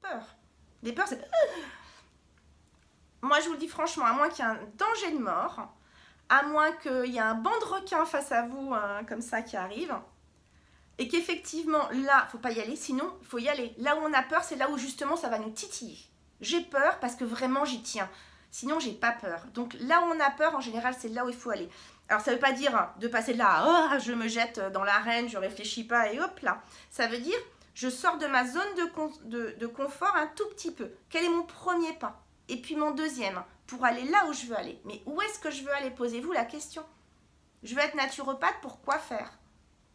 peurs. Les peurs, c'est... Moi, je vous le dis franchement, à moins qu'il y ait un danger de mort, à moins qu'il y ait un banc de requins face à vous, comme ça, qui arrive, et qu'effectivement, là, il ne faut pas y aller, sinon, il faut y aller. Là où on a peur, c'est là où justement, ça va nous titiller. J'ai peur parce que vraiment, j'y tiens. Sinon, j'ai pas peur. Donc, là où on a peur, en général, c'est là où il faut aller. Alors, ça ne veut pas dire de passer de là à « oh, je me jette dans l'arène, je ne réfléchis pas et hop là ». Ça veut dire, je sors de ma zone de confort un tout petit peu. Quel est mon premier pas? Et puis mon deuxième, pour aller là où je veux aller. Mais où est-ce que je veux aller? Posez-vous la question. Je veux être naturopathe, pour quoi faire?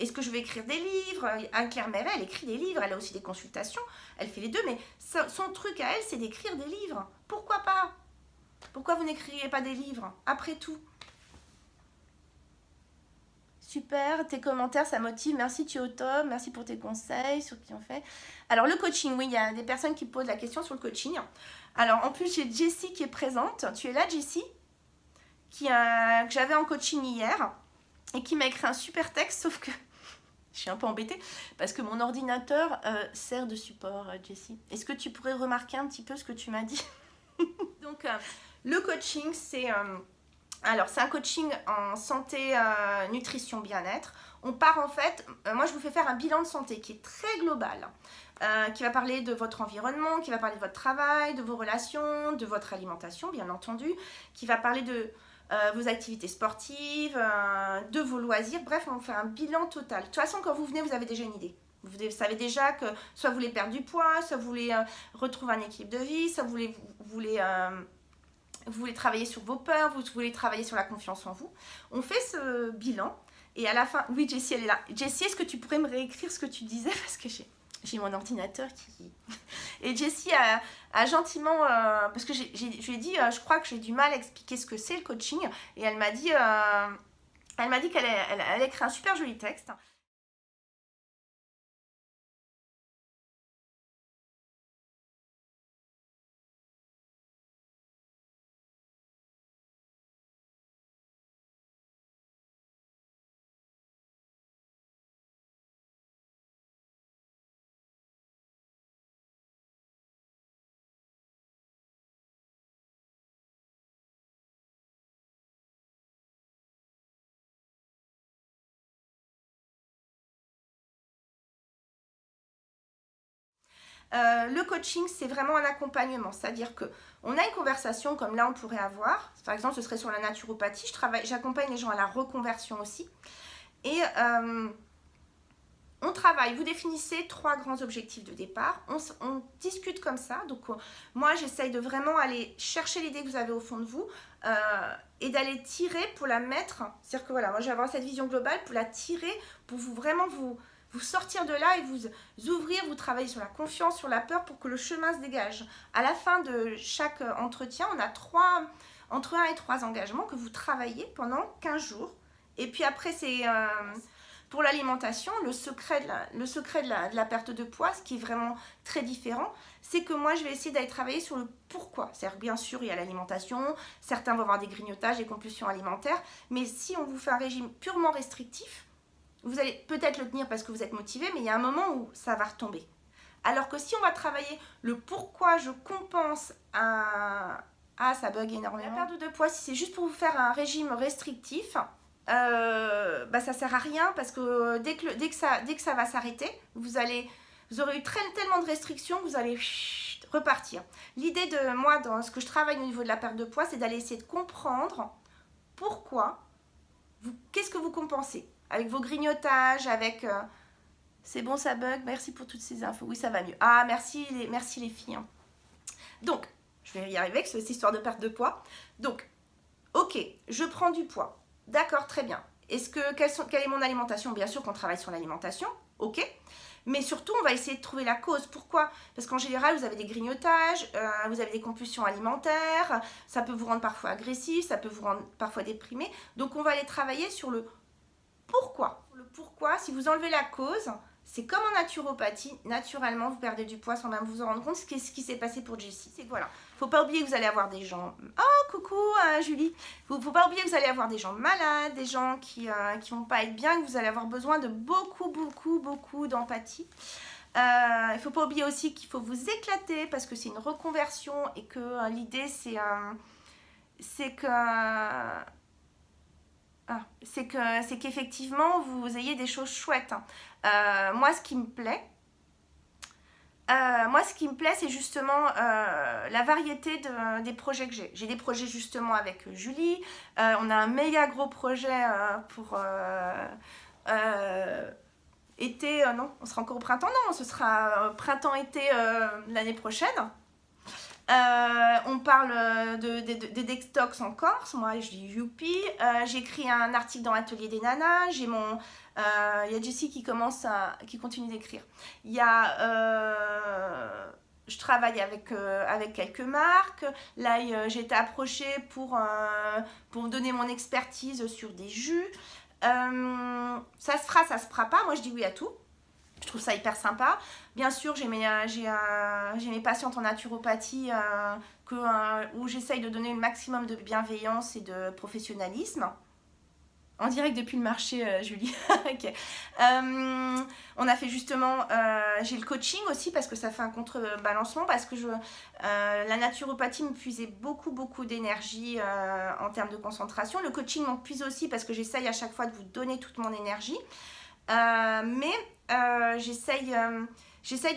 Est-ce que je vais écrire des livres? Anne-Claire Méret, elle écrit des livres, elle a aussi des consultations, elle fait les deux, mais son truc à elle, c'est d'écrire des livres. Pourquoi pas? Pourquoi vous n'écrivez pas des livres? Après tout. Super, tes commentaires, ça motive. Merci, tu es au top. Merci pour tes conseils sur qui on fait. Alors, le coaching, oui, il y a des personnes qui posent la question sur le coaching. Alors, en plus, j'ai Jessie qui est présente. Tu es là, Jessie? Que j'avais en coaching hier et qui m'a écrit un super texte, sauf que je suis un peu embêtée parce que mon ordinateur sert de support, Jessie. Est-ce que tu pourrais remarquer un petit peu ce que tu m'as dit? Donc, le coaching, c'est... Alors, c'est un coaching en santé, nutrition, bien-être. On part en fait, moi je vous fais faire un bilan de santé qui est très global, qui va parler de votre environnement, qui va parler de votre travail, de vos relations, de votre alimentation, bien entendu, qui va parler de vos activités sportives, de vos loisirs. Bref, on fait un bilan total. De toute façon, quand vous venez, vous avez déjà une idée. Vous savez déjà que soit vous voulez perdre du poids, soit vous voulez retrouver un équilibre de vie, soit vous voulez travailler sur vos peurs, vous voulez travailler sur la confiance en vous. On fait ce bilan et à la fin... Oui, Jessie, elle est là. Jessie, est-ce que tu pourrais me réécrire ce que tu disais? Parce que j'ai mon ordinateur qui... Et Jessie a gentiment... parce que je lui ai dit, je crois que j'ai du mal à expliquer ce que c'est le coaching. Et elle m'a dit qu'elle allait écrire un super joli texte. Le coaching, c'est vraiment un accompagnement, c'est-à-dire qu'on a une conversation comme là on pourrait avoir, par exemple ce serait sur la naturopathie, j'accompagne les gens à la reconversion aussi, et on travaille, vous définissez 3 grands objectifs de départ, on discute comme ça, donc moi j'essaye de vraiment aller chercher l'idée que vous avez au fond de vous et d'aller tirer pour la mettre, c'est-à-dire que voilà, moi je vais avoir cette vision globale pour la tirer, pour vraiment vous sortir de là et vous ouvrir, vous travailler sur la confiance, sur la peur pour que le chemin se dégage. À la fin de chaque entretien, on a entre 1 et 3 engagements que vous travaillez pendant 15 jours. Et puis après, c'est pour l'alimentation, le secret de la perte de poids, ce qui est vraiment très différent, c'est que moi, je vais essayer d'aller travailler sur le pourquoi. C'est-à-dire, bien sûr, il y a l'alimentation, certains vont avoir des grignotages, des compulsions alimentaires, mais si on vous fait un régime purement restrictif, vous allez peut-être le tenir parce que vous êtes motivé, mais il y a un moment où ça va retomber. Alors que si on va travailler le pourquoi je compense à... Ah, ça bug énormément. La perte de poids, si c'est juste pour vous faire un régime restrictif, bah ça sert à rien parce que dès que ça va s'arrêter, vous aurez eu tellement de restrictions que vous allez repartir. L'idée de moi, dans ce que je travaille au niveau de la perte de poids, c'est d'aller essayer de comprendre pourquoi, qu'est-ce que vous compensez avec vos grignotages, avec... c'est bon, ça bug, merci pour toutes ces infos. Oui, ça va mieux. Ah, merci les filles. Donc, je vais y arriver avec cette histoire de perte de poids. Donc, ok, je prends du poids. D'accord, très bien. Quelle est mon alimentation? Bien sûr qu'on travaille sur l'alimentation, ok. Mais surtout, on va essayer de trouver la cause. Pourquoi? Parce qu'en général, vous avez des grignotages, vous avez des compulsions alimentaires, ça peut vous rendre parfois agressif, ça peut vous rendre parfois déprimé. Donc, on va aller travailler sur le pourquoi. Le pourquoi, si vous enlevez la cause, c'est comme en naturopathie, naturellement vous perdez du poids sans même vous en rendre compte. Ce qui s'est passé pour Jessie, c'est que voilà, faut pas oublier que vous allez avoir des gens, oh coucou Julie, faut pas oublier que vous allez avoir des gens malades, des gens qui vont pas être bien, que vous allez avoir besoin de beaucoup d'empathie. Il ne faut pas oublier aussi qu'il faut vous éclater parce que c'est une reconversion et que l'idée c'est que c'est qu'effectivement vous ayez des choses chouettes. Moi, ce qui me plaît, c'est justement la variété des projets que j'ai. J'ai des projets justement avec Julie. On a un méga gros projet pour été. Non, on sera encore au printemps. Non, ce sera printemps-été l'année prochaine. On parle des detox en Corse. Moi, je dis youpi. J'ai écrit un article dans l'atelier des nanas. J'ai mon... Il y a Jessie qui continue d'écrire. Il y a... je travaille avec quelques marques. Là, j'ai été approchée pour donner mon expertise sur des jus. Ça se fera, ça se fera pas. Moi, je dis oui à tout. Je trouve ça hyper sympa. Bien sûr, j'ai mes patientes en naturopathie où j'essaye de donner le maximum de bienveillance et de professionnalisme. En direct depuis le marché, Julie. Okay. On a fait justement... j'ai le coaching aussi parce que ça fait un contrebalancement. Parce que la naturopathie me puisait beaucoup d'énergie en termes de concentration. Le coaching m'en puise aussi parce que j'essaye à chaque fois de vous donner toute mon énergie. Mais j'essaye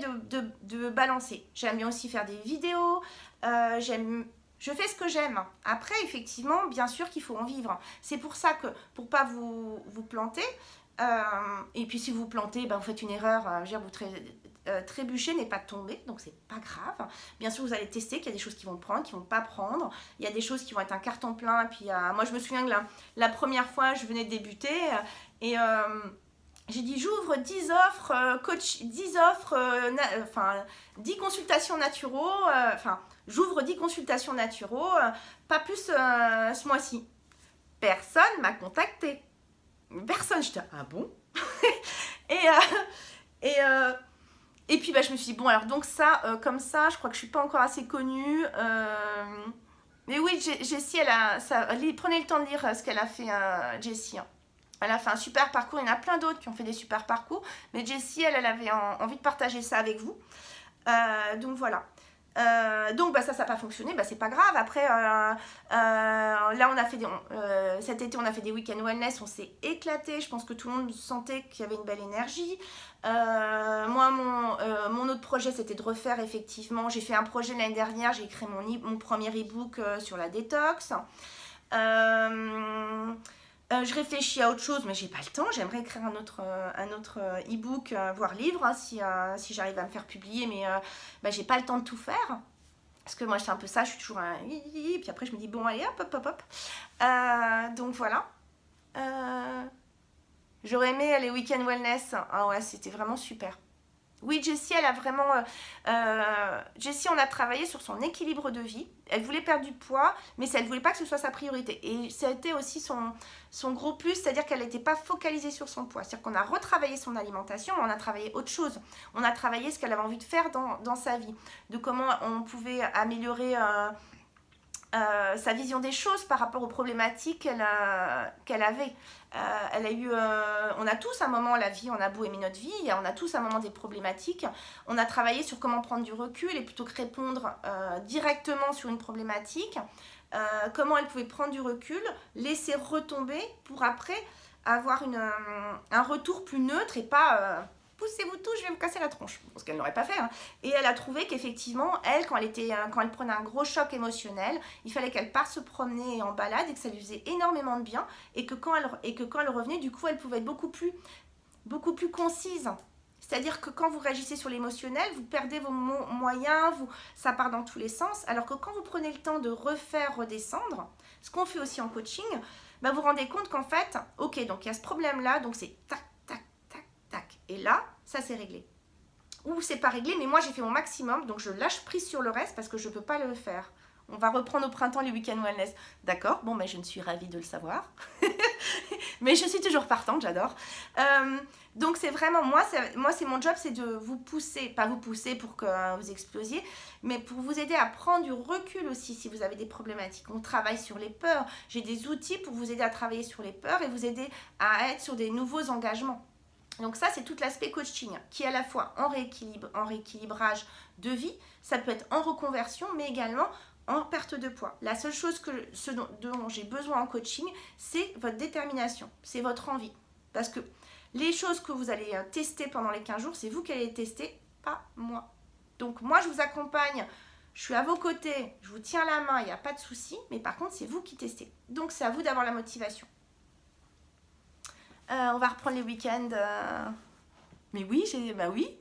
de balancer. J'aime bien aussi faire des vidéos. Je fais ce que j'aime. Après, effectivement, bien sûr qu'il faut en vivre. C'est pour ça que, pour pas vous planter, et puis si vous plantez, ben, vous faites une erreur, vous trébucher n'est pas tomber, donc c'est pas grave. Bien sûr, vous allez tester qu'il y a des choses qui vont prendre, qui vont pas prendre. Il y a des choses qui vont être un carton plein. Et puis, moi, je me souviens que la première fois, je venais de débuter et... j'ai dit j'ouvre 10 offres, 10 consultations naturaux, j'ouvre 10 consultations naturaux, pas plus ce mois-ci. Personne m'a contacté. Personne, j'étais ah bon. Et puis je me suis dit bon alors donc ça, comme ça, je crois que je suis pas encore assez connue. Mais oui, Jessie, prenez le temps de lire ce qu'elle a fait, Jessie. Hein. Elle a fait un super parcours, il y en a plein d'autres qui ont fait des super parcours, mais Jessie, elle avait envie de partager ça avec vous. Donc voilà. Donc ça n'a pas fonctionné, c'est pas grave. Après, là, on a fait cet été, on a fait des week-end wellness, on s'est éclaté. Je pense que tout le monde sentait qu'il y avait une belle énergie. Moi, mon autre projet, c'était de refaire effectivement. J'ai fait un projet l'année dernière, j'ai écrit mon premier e-book sur la détox. Je réfléchis à autre chose, mais j'ai pas le temps. J'aimerais écrire un autre e-book, voire livre, hein, si j'arrive à me faire publier, mais j'ai pas le temps de tout faire. Parce que moi, c'est un peu ça, je suis toujours un... Puis après, je me dis, bon, allez, hop. Donc voilà. J'aurais aimé les week-end wellness. Ah ouais, c'était vraiment super. Oui, Jessie, elle a vraiment... Jessie, on a travaillé sur son équilibre de vie. Elle voulait perdre du poids, mais elle ne voulait pas que ce soit sa priorité. Et ça a été aussi son gros plus, c'est-à-dire qu'elle n'était pas focalisée sur son poids. C'est-à-dire qu'on a retravaillé son alimentation, mais on a travaillé autre chose. On a travaillé ce qu'elle avait envie de faire dans sa vie, de comment on pouvait améliorer... sa vision des choses par rapport aux problématiques qu'elle avait. Elle a eu, on a tous un moment, la vie, on a beau aimer notre vie, on a tous un moment des problématiques. On a travaillé sur comment prendre du recul et plutôt que répondre directement sur une problématique, comment elle pouvait prendre du recul, laisser retomber pour après avoir un retour plus neutre et pas... poussez-vous tous, je vais vous casser la tronche. Ce qu'elle n'aurait pas fait. Hein. Et elle a trouvé qu'effectivement, elle, quand elle prenait un gros choc émotionnel, il fallait qu'elle parte se promener en balade et que ça lui faisait énormément de bien. Et que quand elle revenait, du coup, elle pouvait être beaucoup plus concise. C'est-à-dire que quand vous réagissez sur l'émotionnel, vous perdez vos moyens, ça part dans tous les sens. Alors que quand vous prenez le temps de redescendre, ce qu'on fait aussi en coaching, vous vous rendez compte qu'en fait, ok, donc il y a ce problème-là, donc c'est tac, et là, ça c'est réglé. Ou c'est pas réglé, mais moi j'ai fait mon maximum, donc je lâche prise sur le reste parce que je peux pas le faire. On va reprendre au printemps les week-end wellness. D'accord, bon, je ne suis ravie de le savoir. Mais je suis toujours partante, j'adore. Donc c'est vraiment, moi c'est mon job, c'est de vous pousser, pas vous pousser pour que vous explosiez, mais pour vous aider à prendre du recul aussi si vous avez des problématiques. On travaille sur les peurs. J'ai des outils pour vous aider à travailler sur les peurs et vous aider à être sur des nouveaux engagements. Donc ça, c'est tout l'aspect coaching qui est à la fois en rééquilibrage de vie, ça peut être en reconversion, mais également en perte de poids. La seule chose dont j'ai besoin en coaching, c'est votre détermination, c'est votre envie. Parce que les choses que vous allez tester pendant les 15 jours, c'est vous qui allez les tester, pas moi. Donc moi, je vous accompagne, je suis à vos côtés, je vous tiens la main, il n'y a pas de souci, mais par contre, c'est vous qui testez. Donc c'est à vous d'avoir la motivation. On va reprendre les week-ends. Mais oui, bah oui.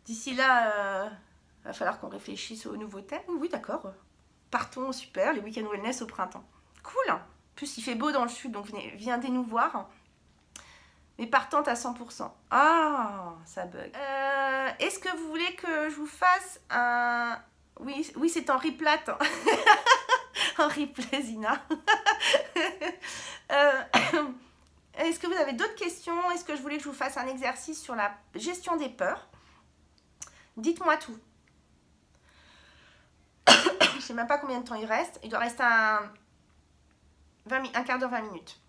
D'ici là, va falloir qu'on réfléchisse aux nouveaux thèmes. Oui, d'accord. Partons, super, les week-ends wellness au printemps. Cool. En plus, il fait beau dans le sud, donc viendez nous voir. Mais partante à 100%. Ah, ça bug. Est-ce que vous voulez que je vous fasse un... Oui, c'est en replay. En replay, Zina. Est-ce que vous avez d'autres questions? Est-ce que je voulais que je vous fasse un exercice sur la gestion des peurs? Dites-moi tout. Je ne sais même pas combien de temps il reste. Il doit rester un quart d'heure, 20 minutes.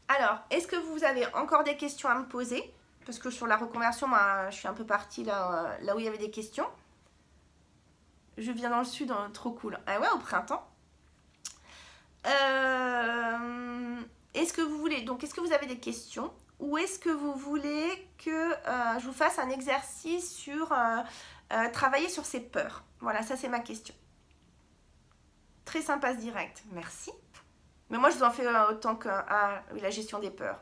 Alors, est-ce que vous avez encore des questions à me poser? Parce que sur la reconversion, moi, je suis un peu partie là où il y avait des questions. Je viens dans le sud, trop cool. Ah ouais, au printemps. Est-ce que vous voulez, donc est-ce que vous avez des questions? Ou est-ce que vous voulez que je vous fasse un exercice sur travailler sur ses peurs? Voilà, ça c'est ma question. Très sympa ce direct, merci. Mais moi je vous en fais autant que oui, la gestion des peurs.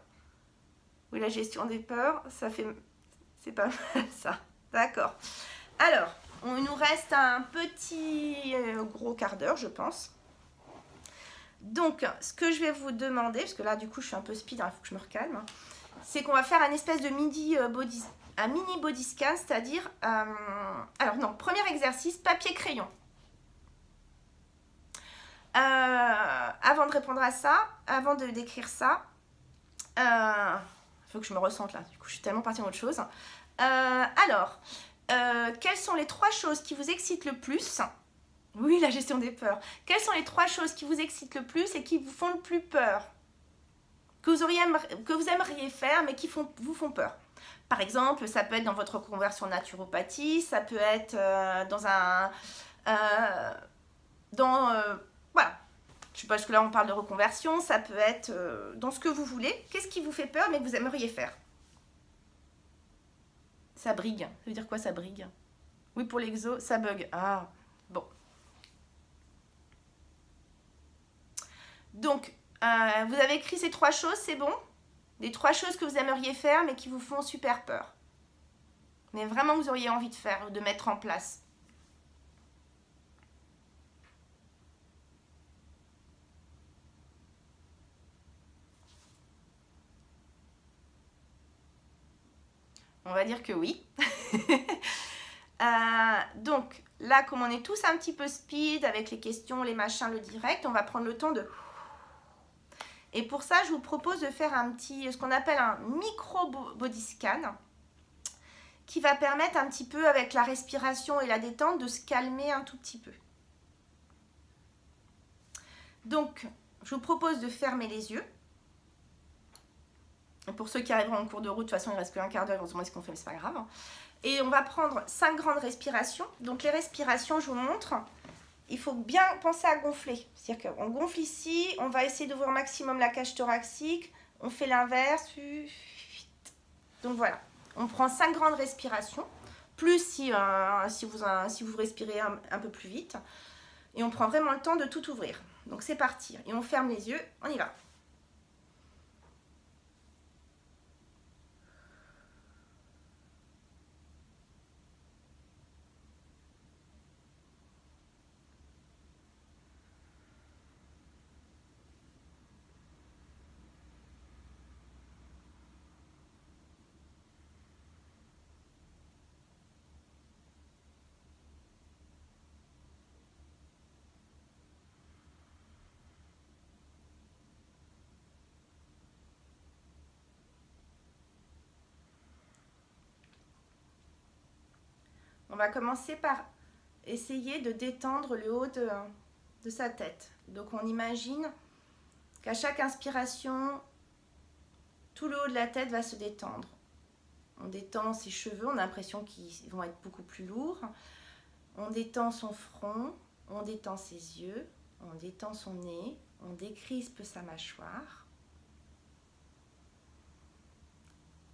Oui, la gestion des peurs, ça fait... C'est pas mal ça. D'accord. Alors, il nous reste un petit gros quart d'heure, je pense. Donc, ce que je vais vous demander, parce que là, du coup, je suis un peu speed, il faut que je me recalme, c'est qu'on va faire un espèce de mini body scan, c'est-à-dire... alors non, premier exercice, papier-crayon. Avant de répondre à ça, avant de décrire ça, il faut que je me ressente là, du coup, je suis tellement partie dans autre chose. Alors, quelles sont les 3 choses qui vous excitent le plus? Oui, la gestion des peurs. Quelles sont les 3 choses qui vous excitent le plus et qui vous font le plus peur? Que vous aimeriez faire, mais qui vous font peur. Par exemple, ça peut être dans votre conversion naturopathie, ça peut être voilà. Je sais pas, parce que là, on parle de reconversion, ça peut être dans ce que vous voulez. Qu'est-ce qui vous fait peur, mais que vous aimeriez faire? Ça brigue. Ça veut dire quoi, ça brigue? Oui, pour l'exo, ça bug. Ah, bon. Donc, vous avez écrit ces 3 choses, c'est bon? Les 3 choses que vous aimeriez faire, mais qui vous font super peur. Mais vraiment, vous auriez envie de faire, de mettre en place. On va dire que oui. Donc, là, comme on est tous un petit peu speed avec les questions, les machins, le direct, on va prendre le temps de... Et pour ça, je vous propose de faire ce qu'on appelle un micro body scan qui va permettre un petit peu, avec la respiration et la détente, de se calmer un tout petit peu. Donc, je vous propose de fermer les yeux. Et pour ceux qui arriveront en cours de route, de toute façon, il ne reste qu'un quart d'heure, ils vont se demander ce qu'on fait, mais c'est pas grave. Et on va prendre 5 grandes respirations. Donc, les respirations, je vous montre. Il faut bien penser à gonfler. C'est-à-dire qu'on gonfle ici, on va essayer d'ouvrir au maximum la cage thoracique. On fait l'inverse. Donc, voilà. On prend 5 grandes respirations. Plus si vous respirez un peu plus vite. Et on prend vraiment le temps de tout ouvrir. Donc, c'est parti. Et on ferme les yeux. On y va. On va commencer par essayer de détendre le haut de sa tête. Donc on imagine qu'à chaque inspiration, Tout le haut de la tête va se détendre. On détend ses cheveux, on a l'impression qu'ils vont être beaucoup plus lourds. On détend son front, on détend ses yeux, on détend son nez, on décrispe sa mâchoire.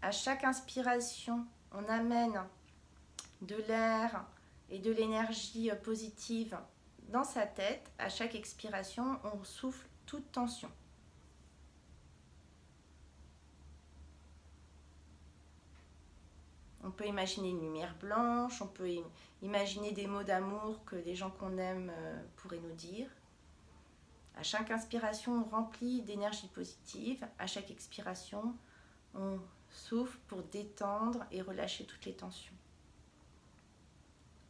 À chaque inspiration, on amène de l'air et de l'énergie positive dans sa tête. À chaque expiration, on souffle toute tension. On peut imaginer une lumière blanche, on peut imaginer des mots d'amour que les gens qu'on aime pourraient nous dire. À chaque inspiration, on remplit d'énergie positive. À chaque expiration, on souffle pour détendre et relâcher toutes les tensions.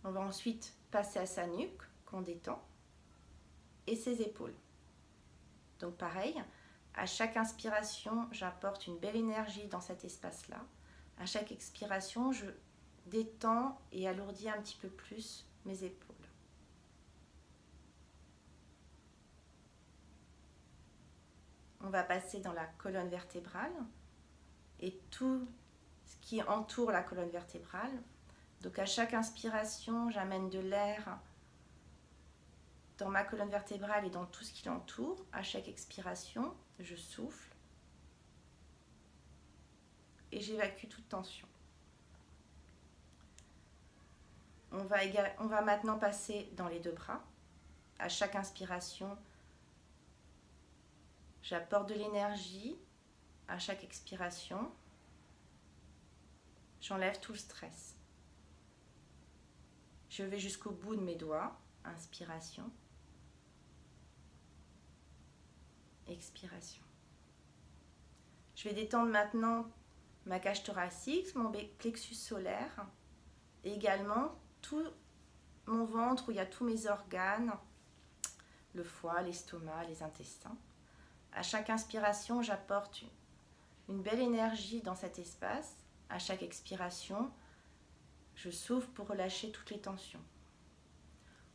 On va ensuite passer à sa nuque, qu'on détend, et ses épaules. Donc pareil, à chaque inspiration, j'apporte une belle énergie dans cet espace-là. À chaque expiration, je détends et alourdis un petit peu plus mes épaules. On va passer dans la colonne vertébrale et tout ce qui entoure la colonne vertébrale. Donc à chaque inspiration, j'amène de l'air dans ma colonne vertébrale et dans tout ce qui l'entoure. À chaque expiration, je souffle et j'évacue toute tension. On va maintenant passer dans les deux bras. À chaque inspiration, j'apporte de l'énergie. À chaque expiration, j'enlève tout le stress. Je vais jusqu'au bout de mes doigts. Inspiration. Expiration. Je vais détendre maintenant ma cage thoracique, mon plexus solaire, et également tout mon ventre où il y a tous mes organes, le foie, l'estomac, les intestins. À chaque inspiration, j'apporte une belle énergie dans cet espace. À chaque expiration, je souffle pour relâcher toutes les tensions.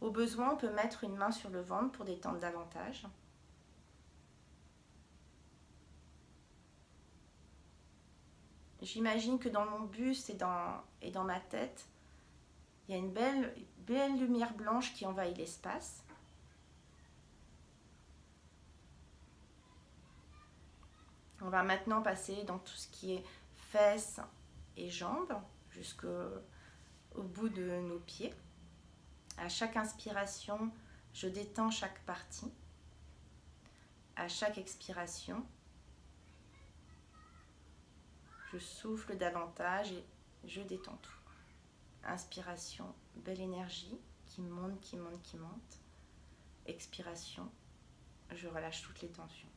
Au besoin, on peut mettre une main sur le ventre pour détendre davantage. J'imagine que dans mon buste et dans ma tête, il y a une belle lumière blanche qui envahit l'espace. On va maintenant passer dans tout ce qui est fesses et jambes, jusqu'au bout de nos pieds. À chaque inspiration, je détends chaque partie. À chaque expiration, je souffle davantage et je détends tout. Inspiration, belle énergie qui monte, qui monte, qui monte. Expiration, je relâche toutes les tensions.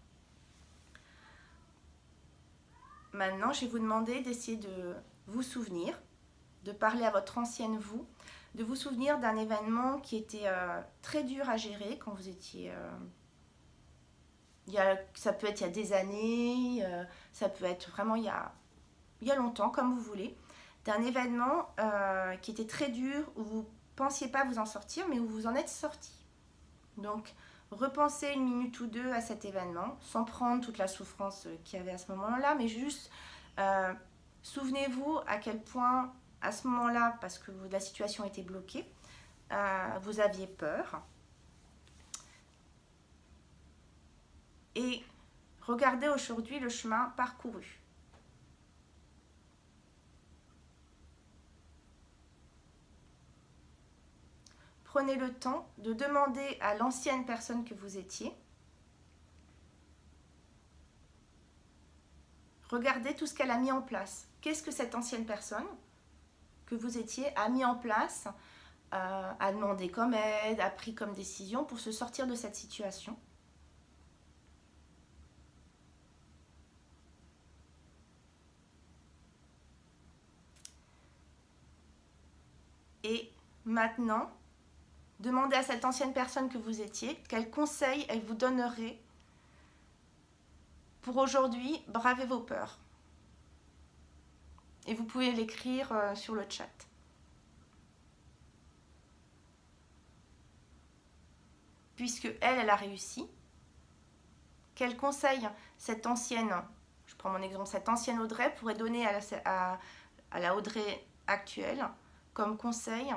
Maintenant, je vais vous demander d'essayer de vous souvenir, de parler à votre ancienne vous, de vous souvenir d'un événement qui était très dur à gérer quand vous étiez... ça peut être il y a des années, ça peut être vraiment il y a longtemps, comme vous voulez, d'un événement qui était très dur, où vous ne pensiez pas vous en sortir, mais où vous en êtes sorti. Donc, repensez une minute ou deux à cet événement, sans prendre toute la souffrance qu'il y avait à ce moment-là, mais juste souvenez-vous à quel point, à ce moment-là, parce que la situation était bloquée, vous aviez peur. Et regardez aujourd'hui le chemin parcouru. Prenez le temps de demander à l'ancienne personne que vous étiez. Regardez tout ce qu'elle a mis en place. Qu'est-ce que cette ancienne personne que vous étiez a mis en place, a demandé comme aide, a pris comme décision pour se sortir de cette situation. Et maintenant, demandez à cette ancienne personne que vous étiez quel conseil elle vous donnerait pour aujourd'hui braver vos peurs. Et vous pouvez l'écrire sur le chat. Puisque elle a réussi, quel conseil cette ancienne, je prends mon exemple, cette ancienne Audrey pourrait donner à la Audrey actuelle comme conseil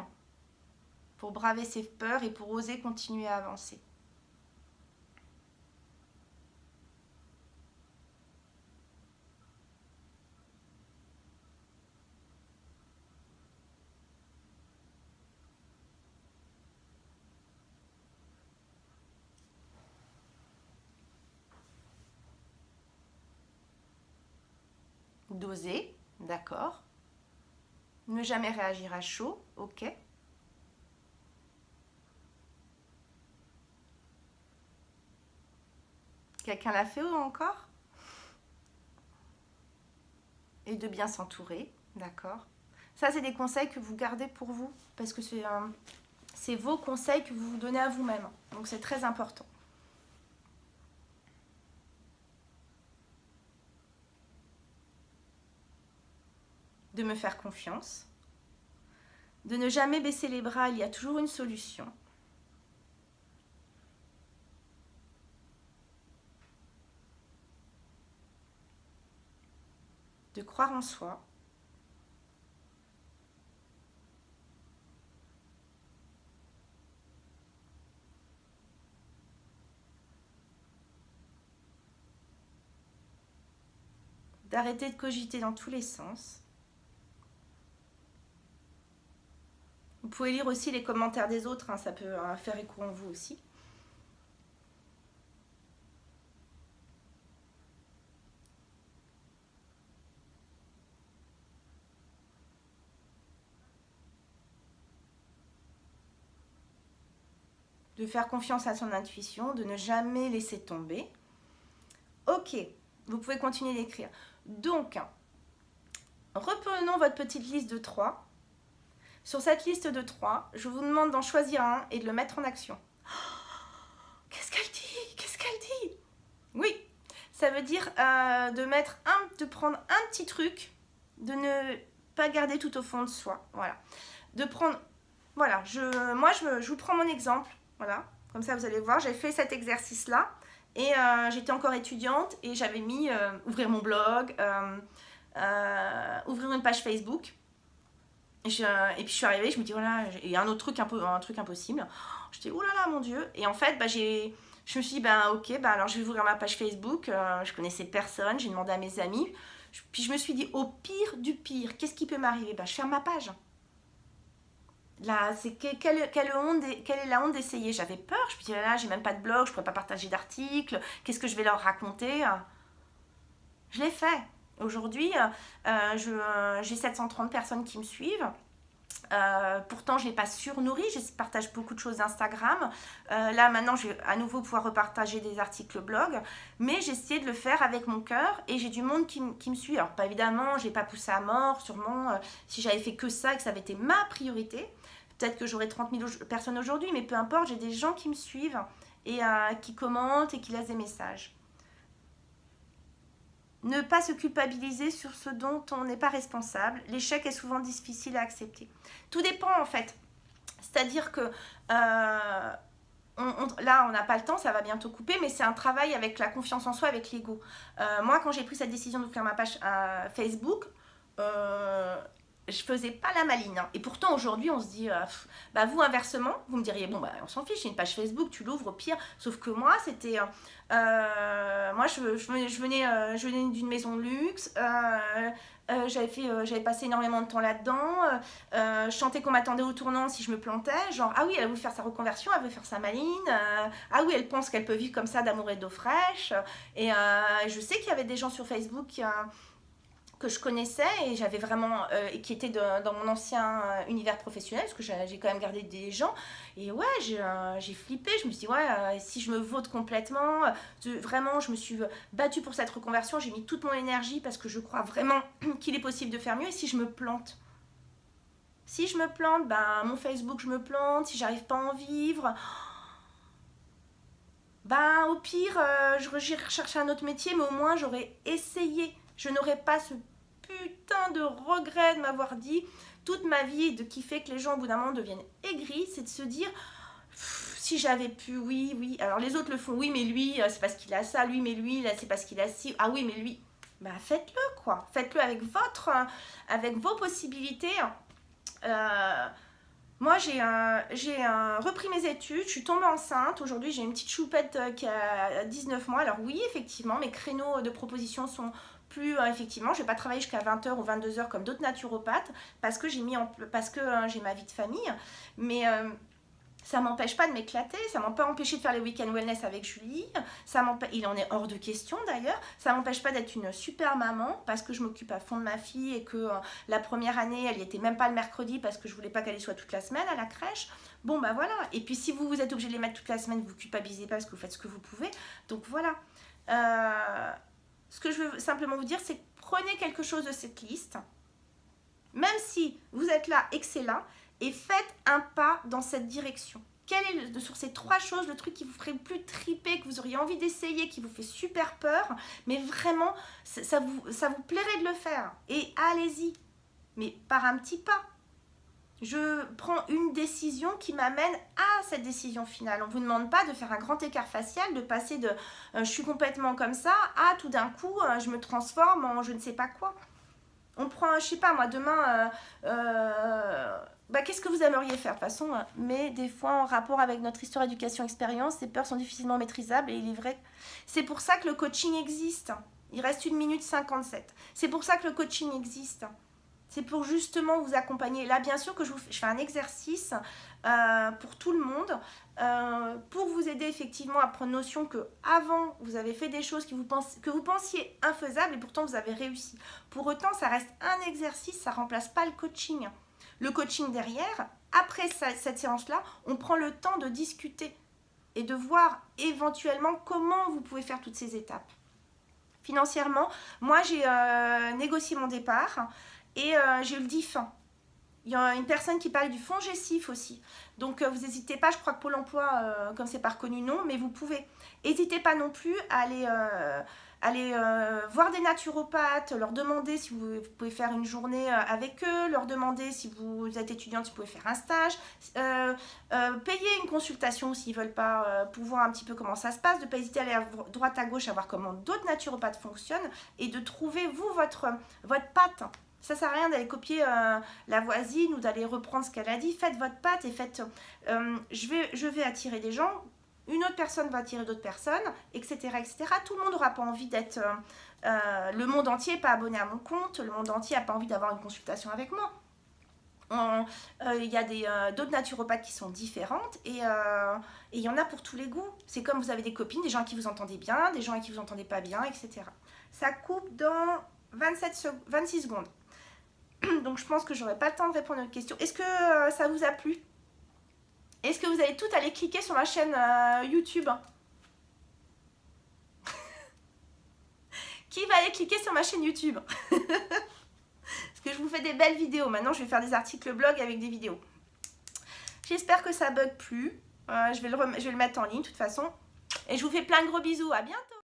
pour braver ses peurs et pour oser continuer à avancer. D'oser, d'accord. Ne jamais réagir à chaud, ok. Quelqu'un l'a fait ou encore? Et de bien s'entourer, d'accord. Ça, c'est des conseils que vous gardez pour vous, parce que c'est vos conseils que vous vous donnez à vous-même. Donc, c'est très important. De me faire confiance. De ne jamais baisser les bras, il y a toujours une solution. De croire en soi. D'arrêter de cogiter dans tous les sens. Vous pouvez lire aussi les commentaires des autres, hein, ça peut faire écho en vous aussi. De faire confiance à son intuition, de ne jamais laisser tomber. Ok, vous pouvez continuer d'écrire. Donc, reprenons votre petite liste de 3. Sur cette liste de 3, je vous demande d'en choisir un et de le mettre en action. Qu'est-ce qu'elle dit? Qu'est-ce qu'elle dit? Oui, ça veut dire de prendre un petit truc, de ne pas garder tout au fond de soi. Voilà. De prendre... Voilà, je vous prends mon exemple. Voilà, comme ça vous allez voir, j'ai fait cet exercice-là. Et j'étais encore étudiante et j'avais mis ouvrir mon blog, ouvrir une page Facebook. Et puis je suis arrivée, je me dis voilà, il y a un truc impossible. Je dis oh là là mon Dieu. Et en fait, je me suis dit ok, alors je vais ouvrir ma page Facebook. Je connaissais personne, j'ai demandé à mes amis. Puis je me suis dit au pire du pire, qu'est-ce qui peut m'arriver? Je ferme ma page. Là, c'est quelle est la honte d'essayer? J'avais peur, je me disais là, j'ai même pas de blog, je pourrais pas partager d'articles, qu'est-ce que je vais leur raconter? Je l'ai fait. Aujourd'hui, j'ai 730 personnes qui me suivent. Pourtant, je ne l'ai pas surnourri, je partage beaucoup de choses d'Instagram. Là, maintenant, je vais à nouveau pouvoir repartager des articles blog, mais j'ai essayé de le faire avec mon cœur et j'ai du monde qui me suit. Alors, pas évidemment, je n'ai pas poussé à mort, sûrement, si j'avais fait que ça et que ça avait été ma priorité, peut-être que j'aurais 30 000 personnes aujourd'hui, mais peu importe, j'ai des gens qui me suivent et qui commentent et qui laissent des messages. Ne pas se culpabiliser sur ce dont on n'est pas responsable. L'échec est souvent difficile à accepter. Tout dépend en fait. C'est-à-dire que là, on n'a pas le temps, ça va bientôt couper, mais c'est un travail avec la confiance en soi, avec l'ego. Moi, quand j'ai pris cette décision de faire ma page Facebook, je faisais pas la maline. Hein. Et pourtant, aujourd'hui, on se dit, vous, inversement, vous me diriez, on s'en fiche, c'est une page Facebook, tu l'ouvres au pire. Sauf que moi, c'était... moi, je venais d'une maison de luxe. J'avais passé énormément de temps là-dedans. Je sentais qu'on m'attendait au tournant si je me plantais. Genre, ah oui, elle a voulu faire sa reconversion, elle veut faire sa maline. Ah oui, elle pense qu'elle peut vivre comme ça d'amour et d'eau fraîche. Et je sais qu'il y avait des gens sur Facebook que je connaissais et j'avais vraiment et qui étaient dans mon ancien univers professionnel parce que j'ai quand même gardé des gens et ouais j'ai flippé, je me suis dit si je me vaude complètement, vraiment je me suis battue pour cette reconversion, j'ai mis toute mon énergie parce que je crois vraiment qu'il est possible de faire mieux. Et si je me plante, mon Facebook je me plante, si j'arrive pas à en vivre, au pire j'irai rechercher un autre métier, mais au moins j'aurais essayé. Je n'aurais pas ce putain de regret de m'avoir dit toute ma vie, de qui fait que les gens au bout d'un moment deviennent aigris, c'est de se dire si j'avais pu, oui, alors les autres le font, oui mais lui c'est parce qu'il a ça, lui mais lui là c'est parce qu'il a ci, ah oui mais lui, bah faites-le quoi. Faites-le avec vos possibilités. Moi, j'ai repris mes études, je suis tombée enceinte. Aujourd'hui, j'ai une petite choupette qui a 19 mois. Alors oui, effectivement, mes créneaux de proposition sont plus... effectivement, je ne vais pas travailler jusqu'à 20h ou 22h comme d'autres naturopathes parce que j'ai ma vie de famille. Mais ça m'empêche pas de m'éclater, ça m'a pas empêché de faire les week-end wellness avec Julie, il en est hors de question d'ailleurs, ça m'empêche pas d'être une super maman parce que je m'occupe à fond de ma fille et que la première année elle y était même pas le mercredi parce que je voulais pas qu'elle y soit toute la semaine à la crèche. Bon bah voilà, et puis si vous êtes obligé de les mettre toute la semaine, vous culpabilisez pas parce que vous faites ce que vous pouvez, donc voilà. Ce que je veux simplement vous dire, c'est que prenez quelque chose de cette liste, même si vous êtes là et que c'est là, et faites un pas dans cette direction. Quel est, sur ces 3 choses, le truc qui vous ferait le plus triper, que vous auriez envie d'essayer, qui vous fait super peur, mais vraiment, ça vous plairait de le faire. Et allez-y, mais par un petit pas. Je prends une décision qui m'amène à cette décision finale. On ne vous demande pas de faire un grand écart facial, de passer de je suis complètement comme ça à tout d'un coup, je me transforme en je ne sais pas quoi. On prend, je sais pas moi, demain, qu'est-ce que vous aimeriez faire de toute façon, mais des fois en rapport avec notre histoire éducation expérience, ces peurs sont difficilement maîtrisables et il est vrai. C'est pour ça que le coaching existe. Il reste 1 minute 57. C'est pour ça que le coaching existe. C'est pour justement vous accompagner. Là, bien sûr que je fais un exercice pour tout le monde, pour vous aider effectivement à prendre notion que avant vous avez fait des choses que vous pensiez infaisables et pourtant vous avez réussi. Pour autant, ça reste un exercice, ça ne remplace pas le coaching. Le coaching derrière, après cette séance-là, on prend le temps de discuter et de voir éventuellement comment vous pouvez faire toutes ces étapes. Financièrement, moi j'ai négocié mon départ. Et j'ai eu le DIF. Il y a une personne qui parlait du fonds GESIF aussi. Donc vous n'hésitez pas, je crois que Pôle emploi, comme c'est pas reconnu, non, mais vous pouvez. N'hésitez pas non plus à aller voir des naturopathes, leur demander si vous pouvez faire une journée avec eux, leur demander si vous êtes étudiante, si vous pouvez faire un stage, payer une consultation s'ils ne veulent pas, pour voir un petit peu comment ça se passe, de ne pas hésiter à aller à droite à gauche, à voir comment d'autres naturopathes fonctionnent et de trouver, vous, votre patte. Ça ne sert à rien d'aller copier la voisine ou d'aller reprendre ce qu'elle a dit. Faites votre patte et faites je vais attirer des gens, une autre personne va attirer d'autres personnes, etc., etc. Tout le monde n'aura pas envie d'être... le monde entier n'est pas abonné à mon compte, le monde entier n'a pas envie d'avoir une consultation avec moi. Il y a d'autres naturopathes qui sont différentes et il y en a pour tous les goûts. C'est comme vous avez des copines, des gens à qui vous entendez bien, des gens à qui vous entendez pas bien, etc. Ça coupe dans 26 secondes. Donc je pense que j'aurai pas le temps de répondre à votre question. Est-ce que ça vous a plu? Est-ce que vous allez toutes aller cliquer sur ma chaîne YouTube? Qui va aller cliquer sur ma chaîne YouTube? Parce que je vous fais des belles vidéos. Maintenant, je vais faire des articles blog avec des vidéos. J'espère que ça bug plus. Je vais le mettre en ligne de toute façon. Et je vous fais plein de gros bisous. À bientôt!